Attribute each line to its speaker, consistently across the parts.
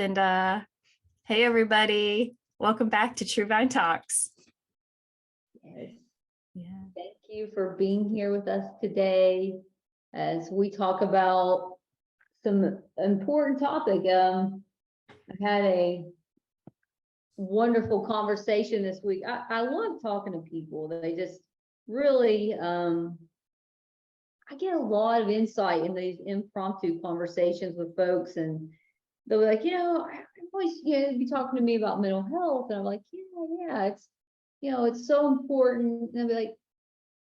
Speaker 1: Linda. Hey, everybody. Welcome back to True Vine Talks.
Speaker 2: Yes.
Speaker 1: Yeah.
Speaker 2: Thank you for being here with us today as we talk about some important topic. I've had a wonderful conversation this week. I love talking to people. They just really, I get a lot of insight in these impromptu conversations with folks, and they're like, I always, be talking to me about mental health, and I'm like, yeah, it's so important. And I'll be like,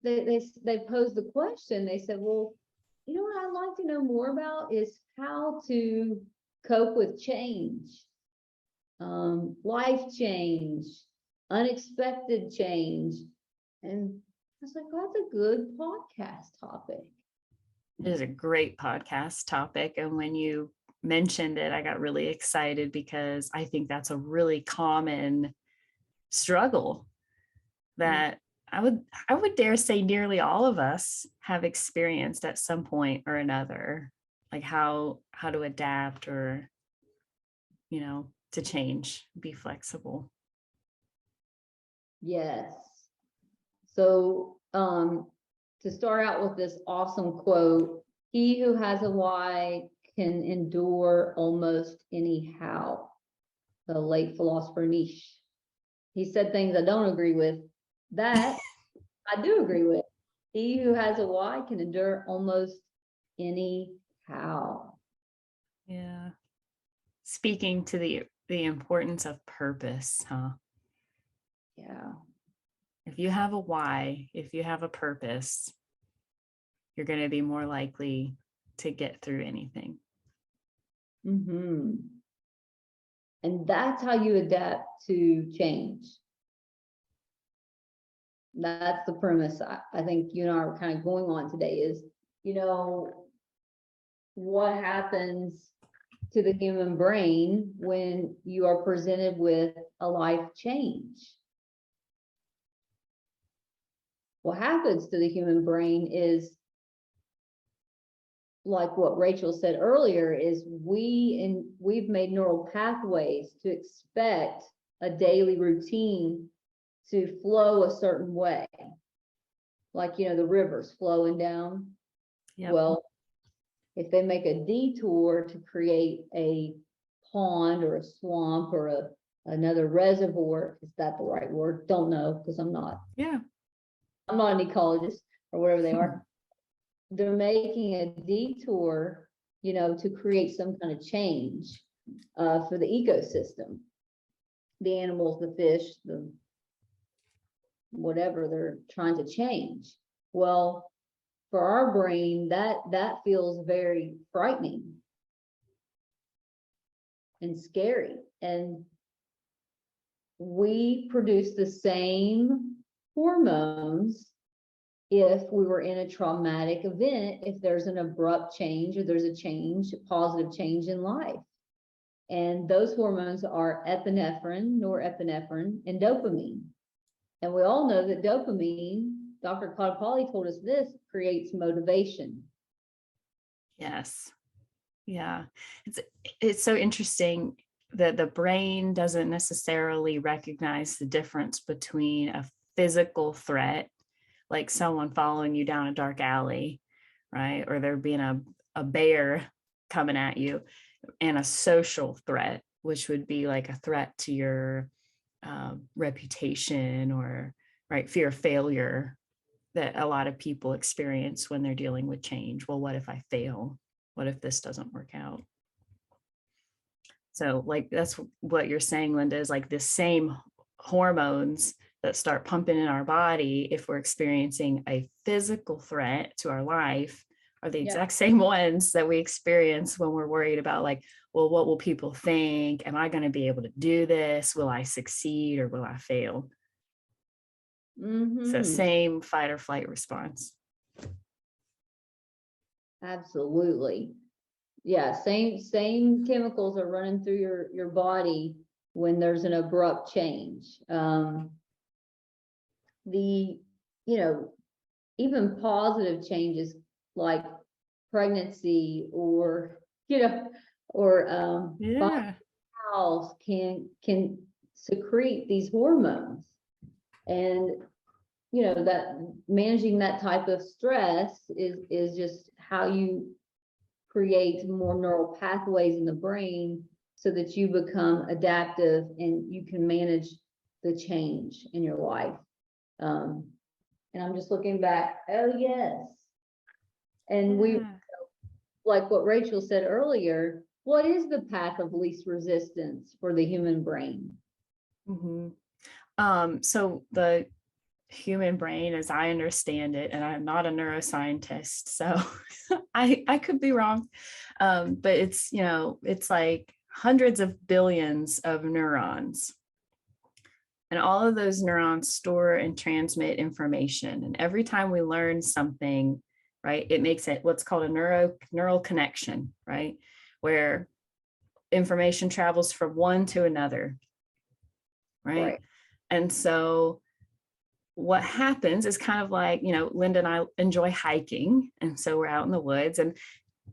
Speaker 2: they posed the question. They said, well, what I'd like to know more about is how to cope with change, life change, unexpected change. And I was like, well, that's a good podcast topic.
Speaker 1: It is a great podcast topic. And when you mentioned it, I got really excited because I think that's a really common struggle that I would dare say nearly all of us have experienced at some point or another, like how to adapt or, to change, be flexible.
Speaker 2: Yes. So, to start out with this awesome quote, he who has a why can endure almost anyhow. The late philosopher Nietzsche. He said things I don't agree with. That I do agree with. He who has a why can endure almost anyhow.
Speaker 1: Yeah. Speaking to the importance of purpose, huh?
Speaker 2: Yeah.
Speaker 1: If you have a why, if you have a purpose, you're going to be more likely to get through anything.
Speaker 2: Mm-hmm. And that's how you adapt to change. That's the premise I think you and I are kind of going on today is, what happens to the human brain when you are presented with a life change? What happens to the human brain is, like what Rachel said earlier, is we've made neural pathways to expect a daily routine to flow a certain way. Like, the rivers flowing down.
Speaker 1: Yep.
Speaker 2: Well, if they make a detour to create a pond or a swamp or another reservoir, is that the right word? Don't know, because I'm not an ecologist or whatever they are. They're making a detour, to create some kind of change for the ecosystem, the animals, the fish, the whatever they're trying to change. Well, for our brain, that feels very frightening and scary. And we produce the same hormones if we were in a traumatic event, if there's an abrupt change or there's a positive change in life. And those hormones are epinephrine, norepinephrine, and dopamine. And we all know that dopamine, Dr. Kodapalli told us this, creates motivation.
Speaker 1: Yes. Yeah. It's so interesting that the brain doesn't necessarily recognize the difference between a physical threat, like someone following you down a dark alley, right? Or there being a bear coming at you, and a social threat, which would be like a threat to your reputation or fear of failure that a lot of people experience when they're dealing with change. Well, what if I fail? What if this doesn't work out? So that's what you're saying, Linda, is like the same hormones that start pumping in our body if we're experiencing a physical threat to our life are the exact same ones that we experience when we're worried about well, what will people think? Am I going to be able to do this? Will I succeed or will I fail?
Speaker 2: Mm-hmm.
Speaker 1: So same fight or flight response.
Speaker 2: Absolutely. Yeah, same chemicals are running through your body when there's an abrupt change. Even positive changes like pregnancy or cells can secrete these hormones. And that managing that type of stress is just how you create more neural pathways in the brain so that you become adaptive and you can manage the change in your life. And I'm just looking back. Oh, yes. And we, like what Rachel said earlier, what is the path of least resistance for the human brain?
Speaker 1: So the human brain, as I understand it, and I'm not a neuroscientist, so I could be wrong, but it's like hundreds of billions of neurons. And all of those neurons store and transmit information. And every time we learn something, right, it makes it what's called a neural connection, right, where information travels from one to another, right? And so what happens is kind of like, Linda and I enjoy hiking. And so we're out in the woods and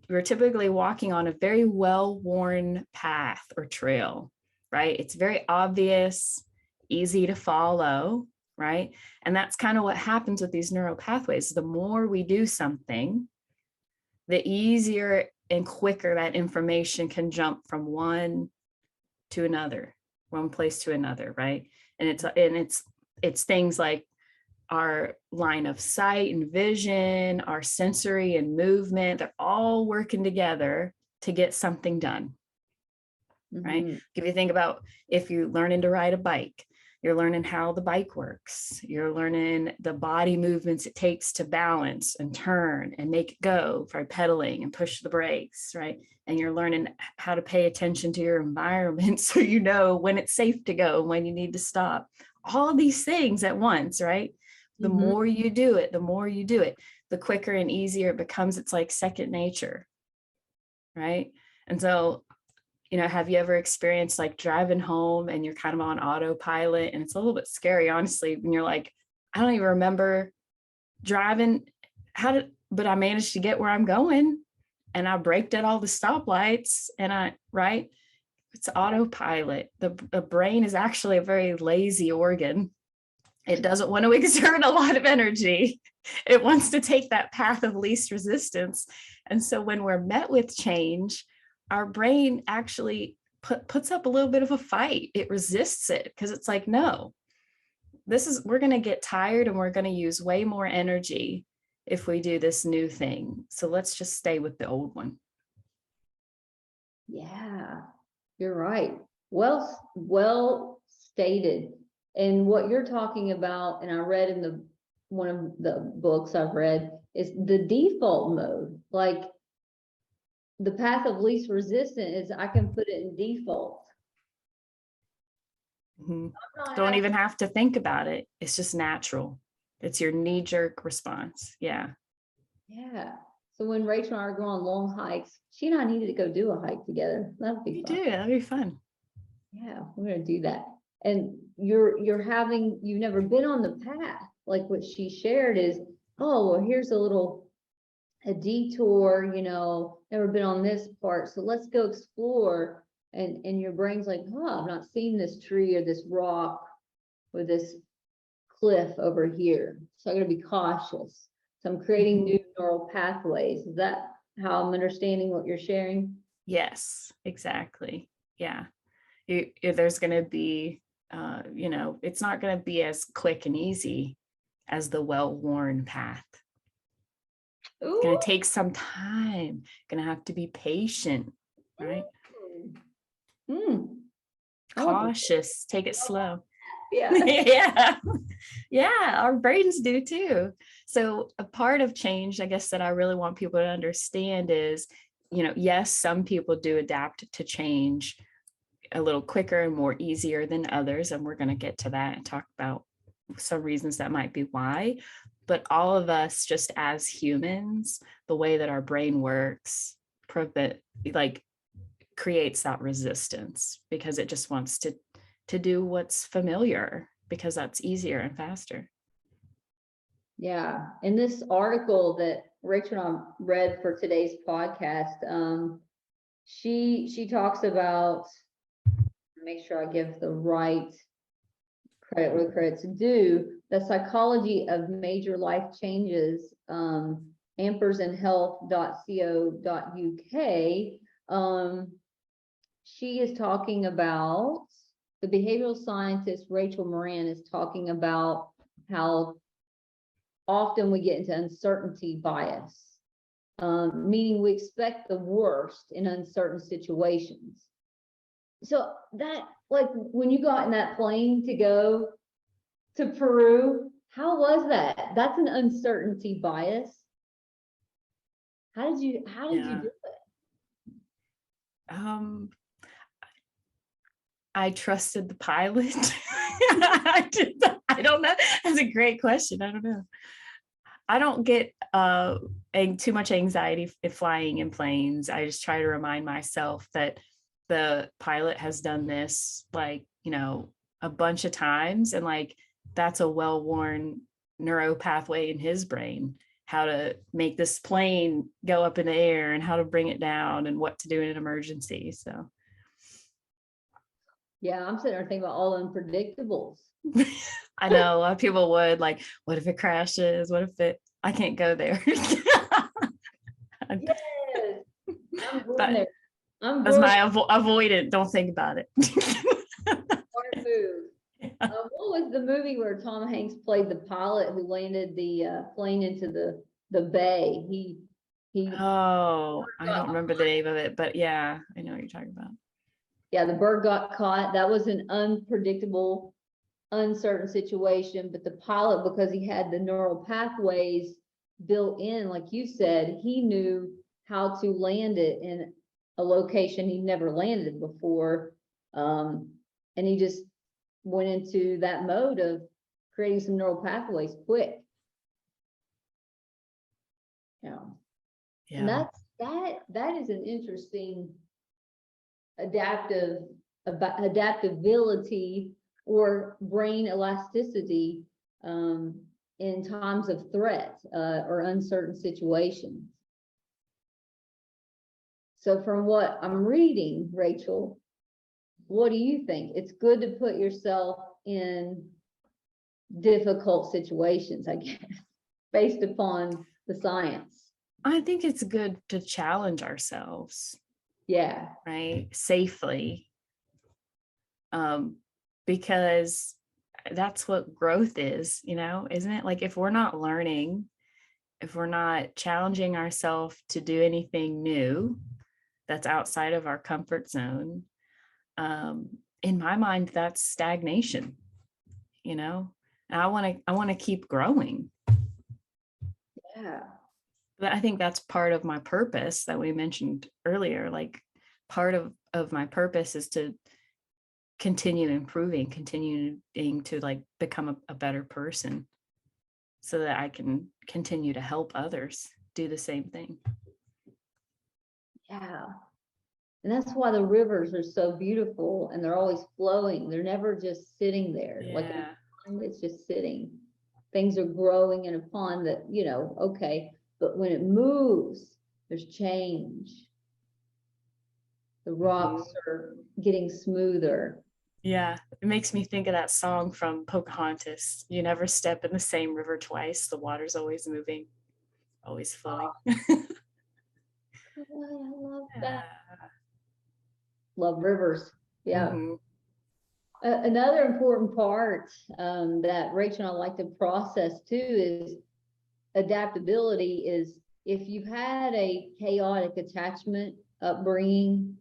Speaker 1: we're typically walking on a very well-worn path or trail, right? It's very obvious, easy to follow, right? And that's kind of what happens with these neural pathways. The more we do something, the easier and quicker that information can jump from one place to another, right? And it's things like our line of sight and vision, our sensory and movement, they're all working together to get something done, right? If you think about if you're learning to ride a bike, you're learning how the bike works. You're learning the body movements it takes to balance and turn and make it go by pedaling and push the brakes, right? And you're learning how to pay attention to your environment so you know when it's safe to go, when you need to stop. All these things at once, right? The more you do it, the quicker and easier it becomes. It's like second nature, right? And so, have you ever experienced like driving home and you're kind of on autopilot, and it's a little bit scary, honestly, when you're like, I don't even remember driving, but I managed to get where I'm going and I braked at all the stoplights right? It's autopilot. The brain is actually a very lazy organ. It doesn't want to exert a lot of energy. It wants to take that path of least resistance. And so when we're met with change, our brain actually puts up a little bit of a fight. It resists it because it's like, no, we're going to get tired and we're going to use way more energy if we do this new thing. So let's just stay with the old one.
Speaker 2: Yeah, you're right. Well stated. And what you're talking about, and I read in one of the books I've read, is the default mode. Like the path of least resistance is I can put it in default.
Speaker 1: Don't even have to think about it. It's just natural. It's your knee-jerk response. Yeah.
Speaker 2: Yeah. So when Rachel and I are going on long hikes, she and I needed to go do a hike together. That'd be fun.
Speaker 1: That'd be fun.
Speaker 2: Yeah, we're gonna do that. And you've never been on the path, like what she shared is, oh, well, here's a detour, never been on this part, so let's go explore. And your brain's like, I've not seen this tree or this rock or this cliff over here, so I'm gonna be cautious. So I'm creating new neural pathways. Is that how I'm understanding what you're sharing?
Speaker 1: Yes, exactly. Yeah. There's going to be, it's not going to be as quick and easy as the well-worn path. Ooh. It's going to take some time. Going to have to be patient, right? Cautious, take it slow. Yeah. Yeah, our brains do too. So a part of change, I guess, that I really want people to understand is, yes, some people do adapt to change a little quicker and more easier than others. And we're going to get to that and talk about some reasons that might be why. But all of us, just as humans, the way that our brain works, creates that resistance because it just wants to do what's familiar because that's easier and faster.
Speaker 2: Yeah. In this article that Rachel and I read for today's podcast, she talks about make sure I give the right credit where the credit's due. The psychology of major life changes, ampersandhealth.co.uk. She is talking about, the behavioral scientist Rachel Moran is talking about how often we get into uncertainty bias, meaning we expect the worst in uncertain situations. So that, like, when you got in that plane to go to Peru, how was that? That's an uncertainty bias. How did you do it?
Speaker 1: I trusted the pilot. I don't know. That's a great question. I don't know. I don't get too much anxiety if flying in planes. I just try to remind myself that the pilot has done this, like, a bunch of times, and like that's a well-worn neuro pathway in his brain, how to make this plane go up in the air and how to bring it down and what to do in an emergency. So
Speaker 2: yeah, I'm sitting there thinking about all the unpredictables.
Speaker 1: I know a lot of people would, like, what if it crashes? What if I can't go there?
Speaker 2: Yes, I'm going there.
Speaker 1: That's my avoidant. Don't think about it.
Speaker 2: Smart move. What was the movie where Tom Hanks played the pilot who landed the plane into the bay?
Speaker 1: I don't remember the name of it, but yeah, I know what you're talking about.
Speaker 2: Yeah, the bird got caught. That was an unpredictable, uncertain situation, but the pilot, because he had the neural pathways built in, like you said, he knew how to land it in a location he never landed before. And he just went into that mode of creating some neural pathways quick. Yeah. And that is an interesting adaptability or brain elasticity in times of threat or uncertain situations. So from what I'm reading, Rachel, what do you think? It's good to put yourself in difficult situations, I guess, based upon the science.
Speaker 1: I think it's good to challenge ourselves.
Speaker 2: Yeah.
Speaker 1: Right. Safely. Because that's what growth is, isn't it? Like, if we're not learning, if we're not challenging ourselves to do anything new that's outside of our comfort zone, in my mind, that's stagnation, and I want to keep growing.
Speaker 2: Yeah.
Speaker 1: But I think that's part of my purpose that we mentioned earlier. Like, part of my purpose is to continue improving, continuing to like become a better person so that I can continue to help others do the same thing.
Speaker 2: Yeah. And that's why the rivers are so beautiful and they're always flowing. They're never just sitting there.
Speaker 1: Yeah.
Speaker 2: Like in a pond, it's just sitting. Things are growing in a pond that, okay. But when it moves, there's change. The rocks are getting smoother.
Speaker 1: Yeah. It makes me think of that song from Pocahontas. You never step in the same river twice. The water's always moving, always flowing.
Speaker 2: I love that. Love rivers. Yeah.
Speaker 1: Mm-hmm.
Speaker 2: Another important part that Rachel and I like to process too is adaptability. Is if you've had a chaotic attachment upbringing,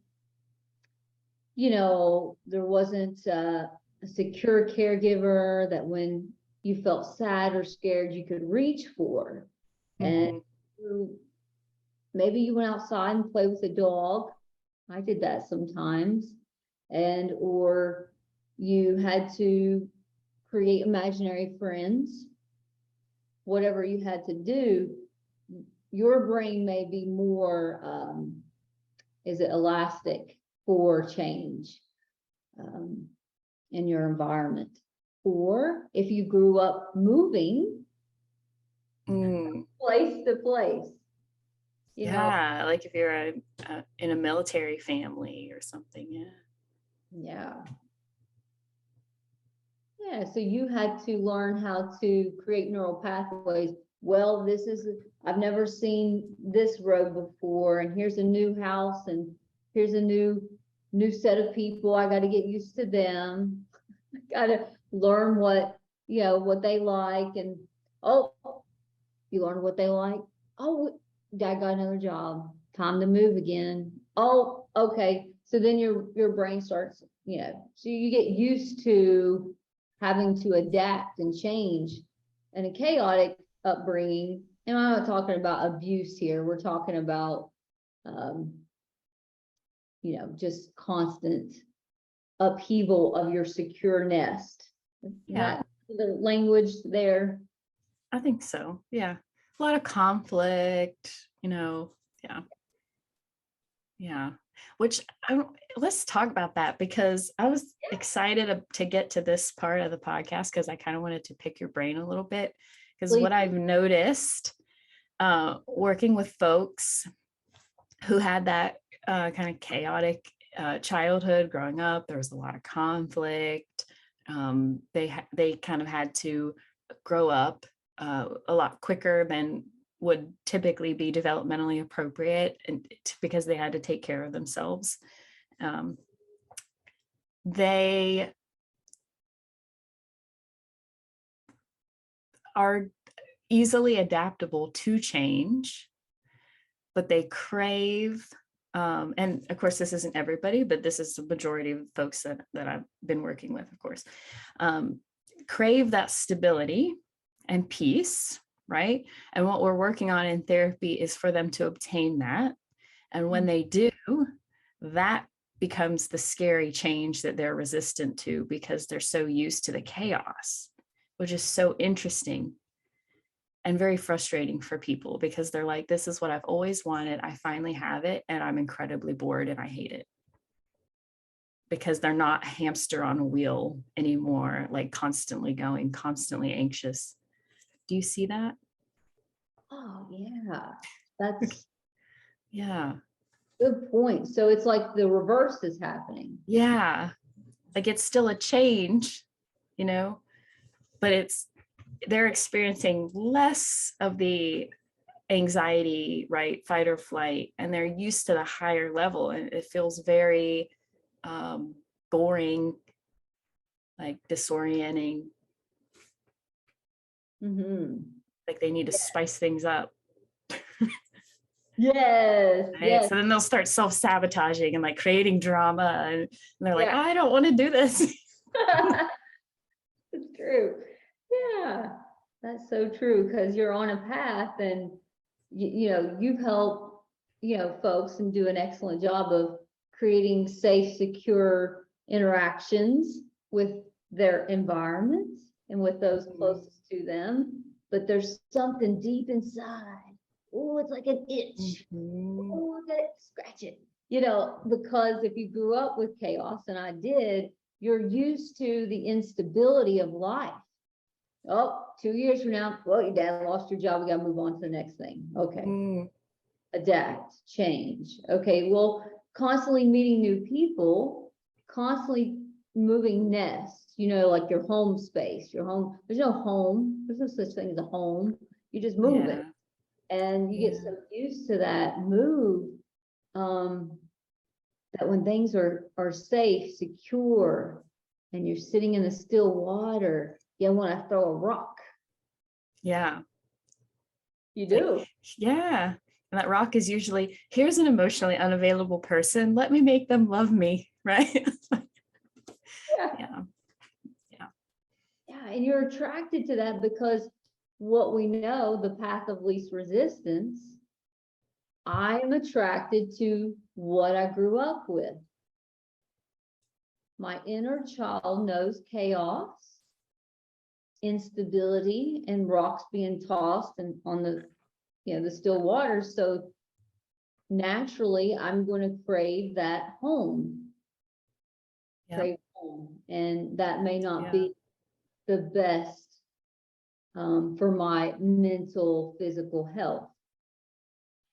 Speaker 2: there wasn't a secure caregiver that when you felt sad or scared, you could reach for. Mm-hmm. And maybe you went outside and played with a dog. I did that sometimes. Or you had to create imaginary friends. Whatever you had to do, your brain may be more, elastic for change in your environment. Or if you grew up moving place to place.
Speaker 1: Like if you're in a military family or something. Yeah.
Speaker 2: Yeah. Yeah, so you had to learn how to create neural pathways. Well, I've never seen this road before, and here's a new house, and here's a new set of people. I got to get used to them. I got to learn what they like, and oh, you learn what they like. Oh, Dad got another job. Time to move again. Oh, okay. So then your brain starts, so you get used to having to adapt and change. And a chaotic upbringing, and I'm not talking about abuse here. We're talking about, um, just constant upheaval of your secure nest. Is
Speaker 1: Yeah,
Speaker 2: that the language there?
Speaker 1: I think so. Yeah. A lot of conflict, yeah. Yeah. Which let's talk about that, because I was excited to get to this part of the podcast because I kind of wanted to pick your brain a little bit. Because
Speaker 2: Please.
Speaker 1: what I've noticed working with folks who had that kind of chaotic childhood growing up, there was a lot of conflict. They kind of had to grow up a lot quicker than would typically be developmentally appropriate, and because they had to take care of themselves. They are easily adaptable to change, but they crave, and of course, this isn't everybody, but this is the majority of folks that I've been working with, of course, crave that stability and peace, right? And what we're working on in therapy is for them to obtain that. And when they do, that becomes the scary change that they're resistant to because they're so used to the chaos, which is so interesting and very frustrating for people because they're like, this is what I've always wanted. I finally have it, and I'm incredibly bored and I hate it. Because they're not a hamster on a wheel anymore, like constantly going, constantly anxious. Do you see that?
Speaker 2: Oh, yeah. That's
Speaker 1: Yeah.
Speaker 2: good point. So it's like the reverse is happening.
Speaker 1: Yeah. Like it's still a change, but they're experiencing less of the anxiety, right? Fight or flight. And they're used to the higher level, and it feels very boring, like disorienting.
Speaker 2: Mm-hmm.
Speaker 1: Like they need to spice things up.
Speaker 2: Yes,
Speaker 1: Right?
Speaker 2: yes.
Speaker 1: So then they'll start self-sabotaging and like creating drama, and they're like,
Speaker 2: Yeah.
Speaker 1: I don't want to do this.
Speaker 2: It's true. Yeah, that's so true, because you're on a path, and you've helped, folks, and do an excellent job of creating safe, secure interactions with their environments and with those closest to them. But there's something deep inside. Oh, it's like an itch.
Speaker 1: Mhm.
Speaker 2: Oh, I gotta scratch it. Because if you grew up with chaos, and I did, you're used to the instability of life. Oh, 2 years from now, well, your dad lost your job. We got to move on to the next thing. Okay.
Speaker 1: Mm.
Speaker 2: Adapt, change. Okay. Well, constantly meeting new people, constantly moving nests, like your home space, your home. There's no home. There's no such thing as a home. You just move it. And you get so used to that move, that when things are safe, secure, and you're sitting in the still water, you want to throw a rock.
Speaker 1: Yeah.
Speaker 2: You
Speaker 1: Like,
Speaker 2: do.
Speaker 1: yeah. And that rock is usually, here's an emotionally unavailable person. Let me make them love me. Right.
Speaker 2: Yeah.
Speaker 1: Yeah.
Speaker 2: Yeah. And you're attracted to that because what we know, the path of least resistance, I am attracted to what I grew up with. My inner child knows chaos, instability, and rocks being tossed and on the still waters. So naturally, I'm going to crave that home. Crave home. And that may not be the best for my mental, physical health.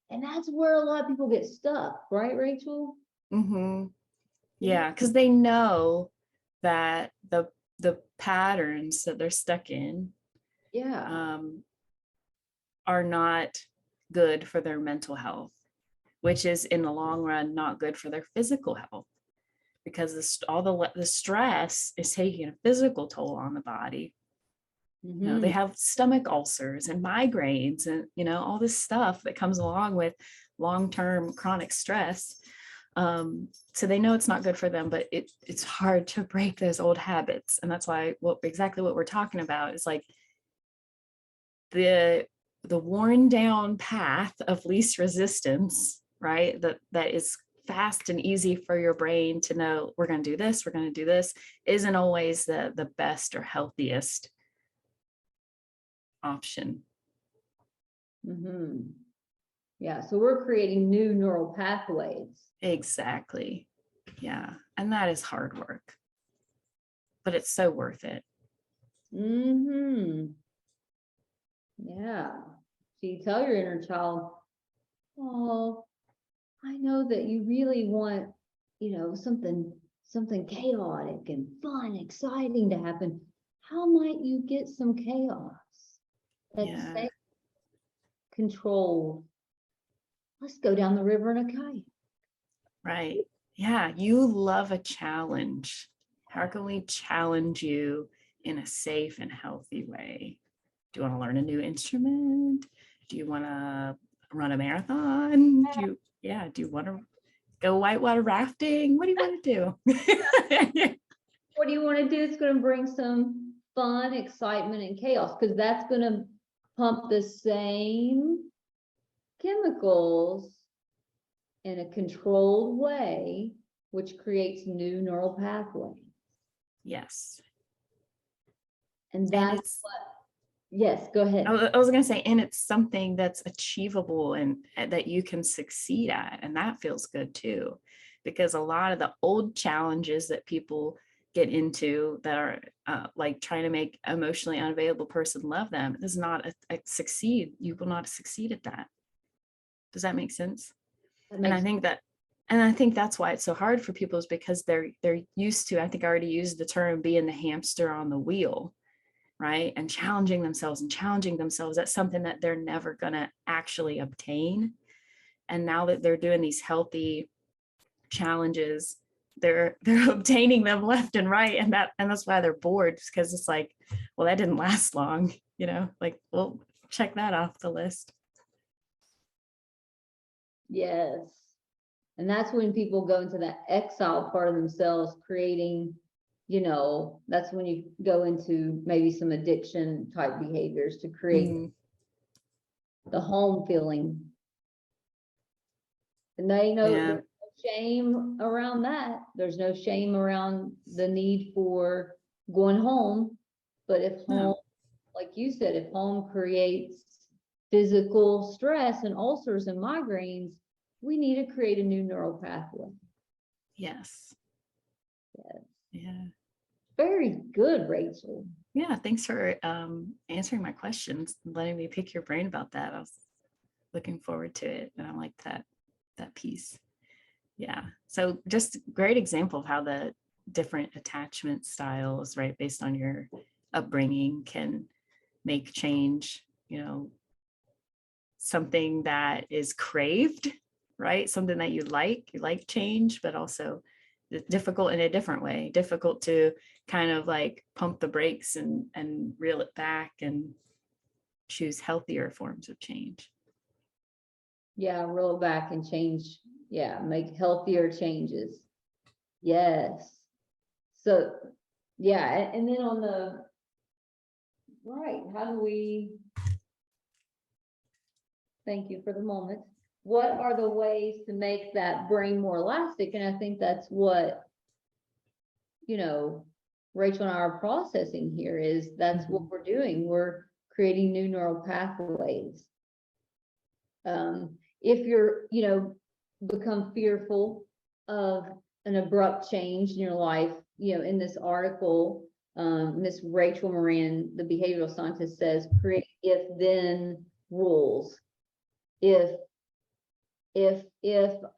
Speaker 2: And that's where a lot of people get stuck, right, Rachel?
Speaker 1: Mm-hmm. Yeah, because they know that the patterns that they're stuck in
Speaker 2: Yeah.
Speaker 1: are not good for their mental health, which is in the long run not good for their physical health, because all the stress is taking a physical toll on the body. You know, they
Speaker 2: Hmm.
Speaker 1: have stomach ulcers and migraines and, all this stuff that comes along with long-term chronic stress. So they know it's not good for them, but it's hard to break those old habits. And that's why exactly what we're talking about is like the worn down path of least resistance, right? That is fast and easy for your brain to know we're going to do this, we're going to do this, isn't always the best or healthiest option.
Speaker 2: Hmm. Yeah. So we're creating new neural pathways.
Speaker 1: Exactly. Yeah. And that is hard work, but it's so worth it.
Speaker 2: Hmm. Yeah. So you tell your inner child, oh, I know that you really want, something chaotic and fun, exciting to happen. How might you get some chaos that's
Speaker 1: Yeah.
Speaker 2: safe, controlled? Let's go down the river in a kayak.
Speaker 1: Right. Yeah. You love a challenge. How can we challenge you in a safe and healthy way? Do you want to learn a new instrument? Do you want to run a marathon? Do you want to go whitewater rafting? What do you want to do?
Speaker 2: What do you want to do? It's going to bring some fun, excitement, and chaos, because that's going to pump the same chemicals in a controlled way, which creates new neural pathways.
Speaker 1: Yes.
Speaker 2: And
Speaker 1: And
Speaker 2: that's what, yes, go ahead.
Speaker 1: I was going to say, and it's something that's achievable and that you can succeed at. And that feels good too, because a lot of the old challenges that people get into that are like trying to make emotionally unavailable person love them is not a succeed. You will not succeed at that. Does that make sense?
Speaker 2: That
Speaker 1: And
Speaker 2: makes
Speaker 1: I think that's why it's so hard for people, is because they're used to, I think I already used the term, being the hamster on the wheel, right? And challenging themselves and challenging themselves. That's something that they're never going to actually obtain. And now that they're doing these healthy challenges, they're obtaining them left and right. And that's why they're bored, because it's like, well, that didn't last long, like, well, check that off the list.
Speaker 2: yes. And that's when people go into that exile part of themselves, creating, that's when you go into maybe some addiction type behaviors to create the home feeling. And they know
Speaker 1: Yeah.
Speaker 2: there's no shame around that. There's no shame around the need for going home. But if home,
Speaker 1: No.
Speaker 2: like you said, if home creates physical stress and ulcers and migraines, we need to create a new neural pathway.
Speaker 1: Yes.
Speaker 2: Yes.
Speaker 1: Yeah.
Speaker 2: Very good, Rachel.
Speaker 1: Yeah. Thanks for answering my questions and letting me pick your brain about that. I was looking forward to it. And I like that piece. Yeah. So just great example of how the different attachment styles, right, based on your upbringing, can make change, something that is craved, right? Something that you like change, but also difficult in a different way, difficult to kind of like pump the brakes and reel it back and choose healthier forms of change.
Speaker 2: Yeah, roll back and change. Yeah, make healthier changes. Yes. So, yeah, and then on the right, how do we, thank you for the moment. What are the ways to make that brain more elastic? And I think that's what, Rachel and I are processing here, is that's what we're doing. We're creating new neural pathways. If you're, become fearful of an abrupt change in your life, in this article, Miss Rachel Moran, the behavioral scientist, says create if-then rules. If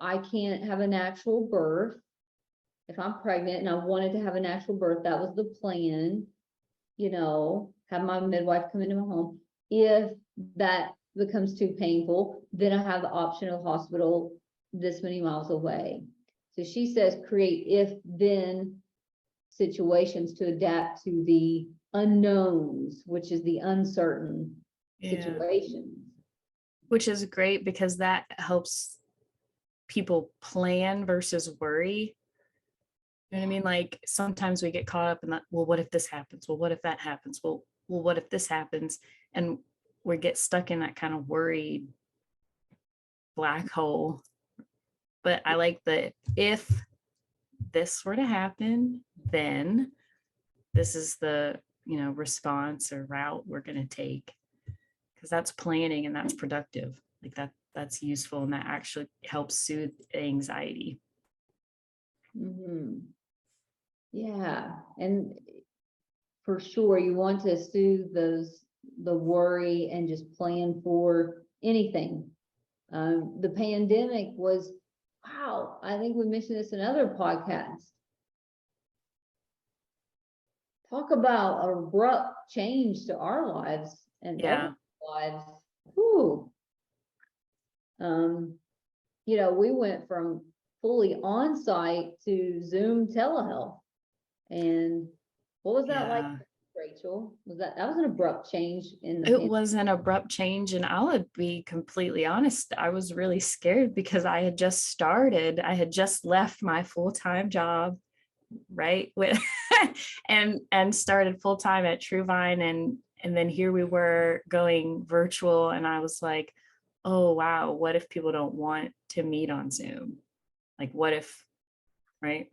Speaker 2: I can't have a natural birth, if I'm pregnant and I wanted to have a natural birth, that was the plan, have my midwife come into my home. If that becomes too painful, then I have the option of hospital this many miles away. So she says create if-then situations to adapt to the unknowns, which is the uncertain situations.
Speaker 1: Which is great because that helps people plan versus worry. You know what I mean? Like sometimes we get caught up in that, well, what if this happens? Well, what if that happens? Well, what if this happens? And we get stuck in that kind of worried black hole. But I like the, if this were to happen, then this is the, response or route we're going to take. Because that's planning and that's productive. Like that's useful and that actually helps soothe anxiety.
Speaker 2: Mm-hmm. Yeah. And for sure, you want to soothe the worry and just plan for anything. The pandemic was, wow, I think we mentioned this in other podcasts. Talk about an abrupt change to our lives and everyone's lives. Whew. We went from fully on-site to Zoom telehealth. And what was that like, Rachel? That was an abrupt change
Speaker 1: It was an abrupt change, and I'll be completely honest, I was really scared because I had just left my full-time job, right? With and started full-time at TrueVine, and then here we were going virtual, and I was like, oh wow, what if people don't want to meet on Zoom? Like what if, right?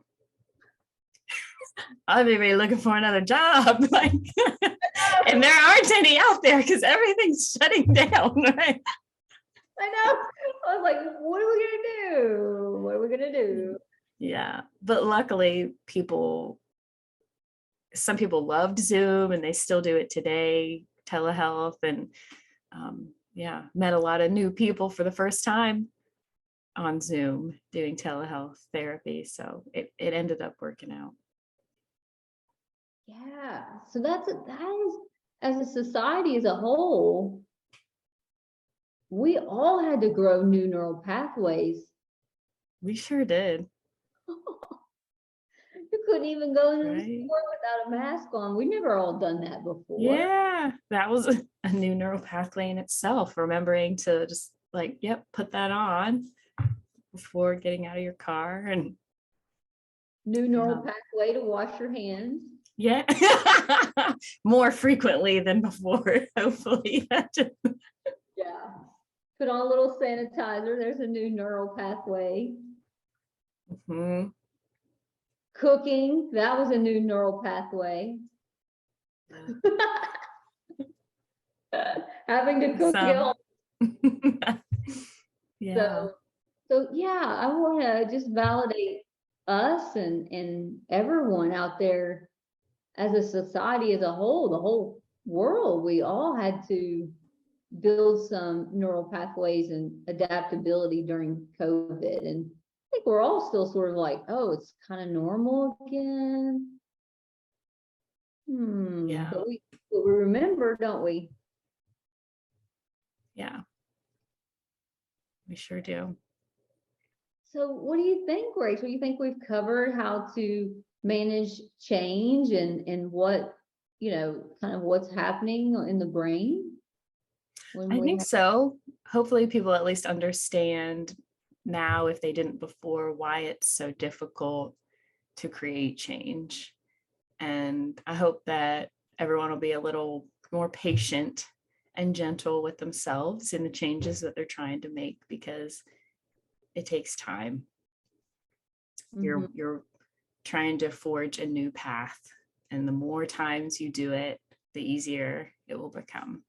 Speaker 1: I'll be looking for another job, like, and there aren't any out there because everything's shutting down, right?
Speaker 2: I know. I was like, what are we gonna do? What are we gonna do?
Speaker 1: Yeah, but luckily, some people loved Zoom, and they still do it today, telehealth, and met a lot of new people for the first time on Zoom doing telehealth therapy. So it ended up working out.
Speaker 2: Yeah. So that is, as a society as a whole, we all had to grow new neural pathways.
Speaker 1: We sure did.
Speaker 2: You couldn't even go into the store without a mask on. We never all done that before.
Speaker 1: Yeah, that was a new neural pathway in itself. Remembering to just put that on before getting out of your car, and
Speaker 2: new neural pathway to wash your hands.
Speaker 1: Yeah, more frequently than before, hopefully.
Speaker 2: Yeah, put on a little sanitizer. There's a new neural pathway.
Speaker 1: Mm-hmm.
Speaker 2: Cooking, that was a new neural pathway. Having to cook guilt.
Speaker 1: Yeah.
Speaker 2: So yeah, I want to just validate us and everyone out there as a society as a whole, the whole world. We all had to build some neural pathways and adaptability during COVID. And I think we're all still sort of like, oh, it's kind of normal again.
Speaker 1: Yeah.
Speaker 2: But we remember, don't we?
Speaker 1: Yeah. We sure do.
Speaker 2: So what do you think, Rachel? You think we've covered how to manage change and what, kind of what's happening in the brain?
Speaker 1: I think so. Hopefully people at least understand now, if they didn't before, why it's so difficult to create change. And I hope that everyone will be a little more patient and gentle with themselves in the changes that they're trying to make, because it takes time. Mm-hmm. You're trying to forge a new path, and the more times you do it, the easier it will become.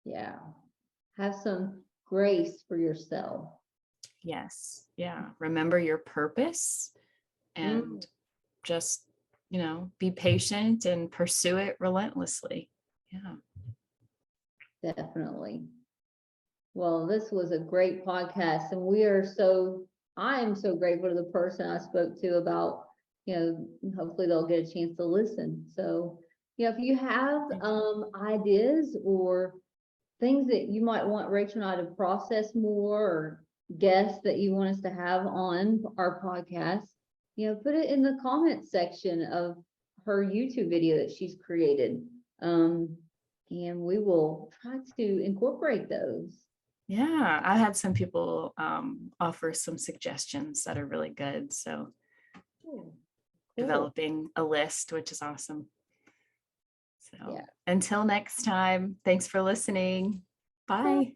Speaker 2: Yeah. Have some grace for yourself.
Speaker 1: Yes. Yeah. Remember your purpose and just, be patient and pursue it relentlessly. Yeah.
Speaker 2: Definitely. Well, this was a great podcast, and we are so I am so grateful to the person I spoke to about, hopefully they'll get a chance to listen. So, if you have ideas or things that you might want Rachel and I to process more, or guests that you want us to have on our podcast, put it in the comments section of her YouTube video that she's created. And we will try to incorporate those.
Speaker 1: Yeah, I had some people offer some suggestions that are really good. So
Speaker 2: Cool.
Speaker 1: developing a list, which is awesome. So
Speaker 2: Yeah.
Speaker 1: until next time, thanks for listening. Bye.